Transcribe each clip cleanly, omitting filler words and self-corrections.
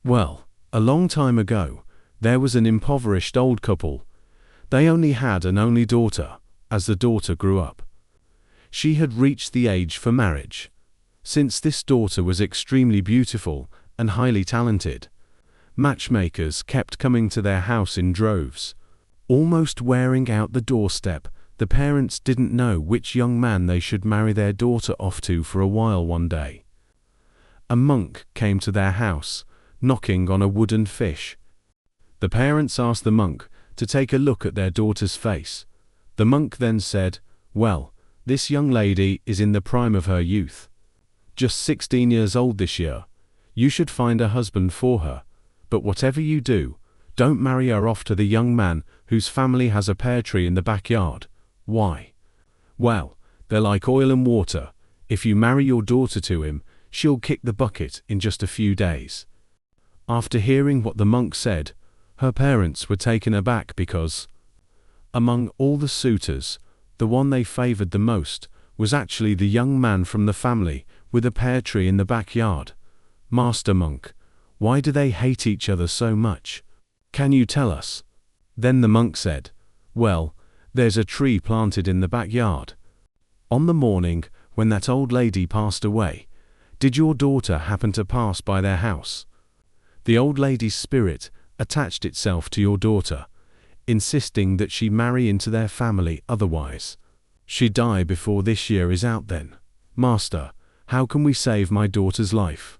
Well, a long time ago, there was an impoverished old couple. They only had an only daughter. As the daughter grew up, she had reached the age for marriage. Since this daughter was extremely beautiful and highly talented, matchmakers kept coming to their house in droves. Almost wearing out the doorstep, the parents didn't know which young man they should marry their daughter off to. For a while one day, a monk came to their house, knocking on a wooden fish. The parents asked the monk to take a look at their daughter's face. The monk then said, "Well, this young lady is in the prime of her youth. Just 16 years old this year. You should find a husband for her. But whatever you do, don't marry her off to the young man whose family has a pear tree in the backyard. Why? Well, they're like oil and water. If you marry your daughter to him, she'll kick the bucket in just a few days." After hearing what the monk said, her parents were taken aback because, among all the suitors, the one they favored the most was actually the young man from the family with a pear tree in the backyard. "Master monk, why do they hate each other so much? Can you tell us?" Then the monk said, "Well, there's a tree planted in the backyard. On the morning when that old lady passed away, did your daughter happen to pass by their house? The old lady's spirit attached itself to your daughter, insisting that she marry into their family, otherwise she'd die before this year is out. Then, Master, how can we save my daughter's life?"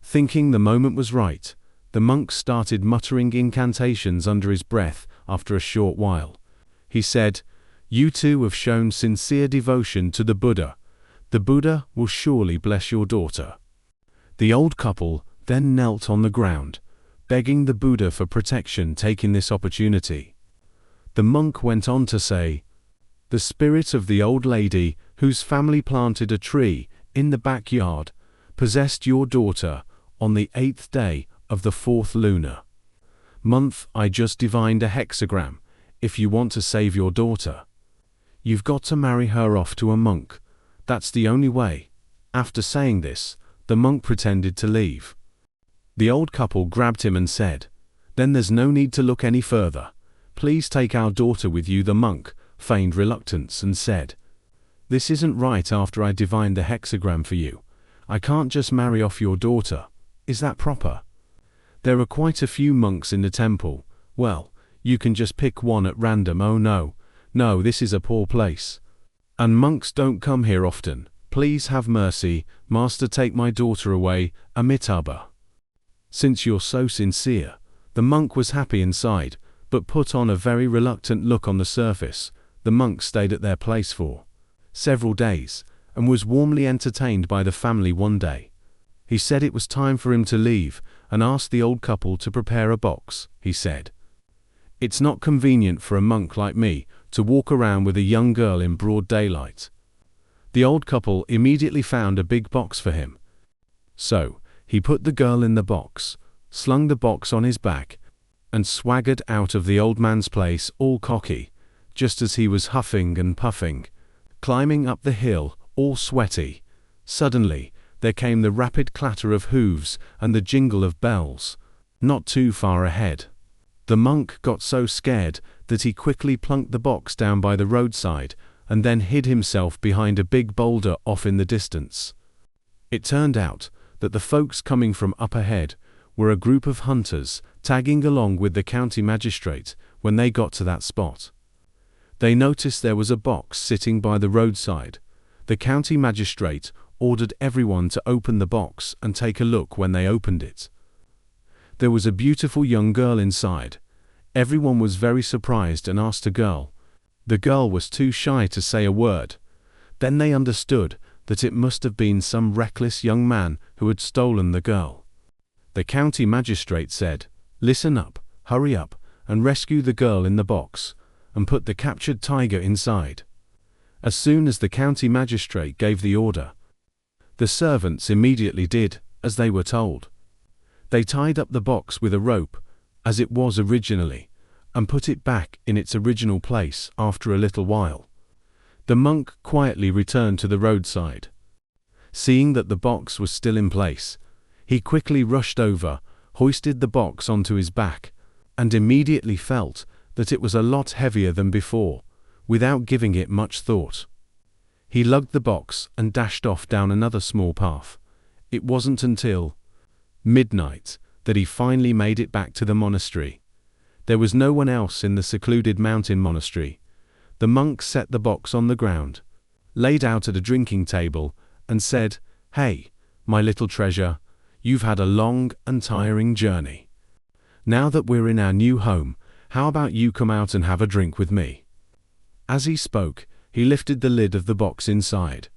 Thinking the moment was right, the monk started muttering incantations under his breath. After a short while, he said, "You two have shown sincere devotion to the Buddha. The Buddha will surely bless your daughter." The old couple then knelt on the ground, begging the Buddha for protection. Taking this opportunity, the monk went on to say, "The spirit of the old lady whose family planted a tree in the backyard possessed your daughter on the 8th day of the 4th lunar month. I just divined a hexagram. If you want to save your daughter, you've got to marry her off to a monk. That's the only way." After saying this, the monk pretended to leave. The old couple grabbed him and said, "Then there's no need to look any further. Please take our daughter with you." The monk feigned reluctance and said, "This isn't right. After I divined the hexagram for you, I can't just marry off your daughter. Is that proper? There are quite a few monks in the temple. Well, you can just pick one at random." "Oh no, this is a poor place, and monks don't come here often. Please have mercy, Master, take my daughter away, Amitabha." Since you're so sincere, the monk was happy inside, but put on a very reluctant look on the surface. The monk stayed at their place for several days, and was warmly entertained by the family. One day, he said it was time for him to leave, and asked the old couple to prepare a box. He said, "It's not convenient for a monk like me to walk around with a young girl in broad daylight." The old couple immediately found a big box for him. So, he put the girl in the box, slung the box on his back, and swaggered out of the old man's place all cocky, just as he was huffing and puffing, climbing up the hill, all sweaty. Suddenly, there came the rapid clatter of hooves and the jingle of bells. Not too far ahead, the monk got so scared that he quickly plunked the box down by the roadside and then hid himself behind a big boulder off in the distance. It turned out that the folks coming from up ahead were a group of hunters tagging along with the county magistrate. When they got to that spot, they noticed there was a box sitting by the roadside. The county magistrate ordered everyone to open the box and take a look. When they opened it, there was a beautiful young girl inside. Everyone was very surprised and asked the girl. The girl was too shy to say a word. Then they understood that it must have been some reckless young man who had stolen the girl. The county magistrate said, "Listen up, hurry up, and rescue the girl in the box, and put the captured tiger inside." As soon as the county magistrate gave the order, the servants immediately did as they were told. They tied up the box with a rope, as it was originally, and put it back in its original place. After a little while, the monk quietly returned to the roadside. Seeing that the box was still in place, he quickly rushed over, hoisted the box onto his back, and immediately felt that it was a lot heavier than before, without giving it much thought. He lugged the box and dashed off down another small path. It wasn't until midnight that he finally made it back to the monastery. There was no one else in the secluded mountain monastery. The monk set the box on the ground, laid out at a drinking table, and said, "Hey, my little treasure, you've had a long and tiring journey. Now that we're in our new home, how about you come out and have a drink with me?" As he spoke, he lifted the lid of the box inside.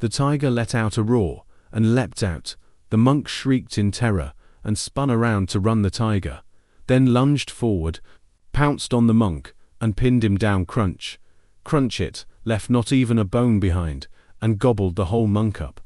The tiger let out a roar and leapt out. The monk shrieked in terror and spun around to run the tiger, then lunged forward, pounced on the monk, and pinned him down. Crunch, crunch, it left not even a bone behind, and gobbled the whole monk up.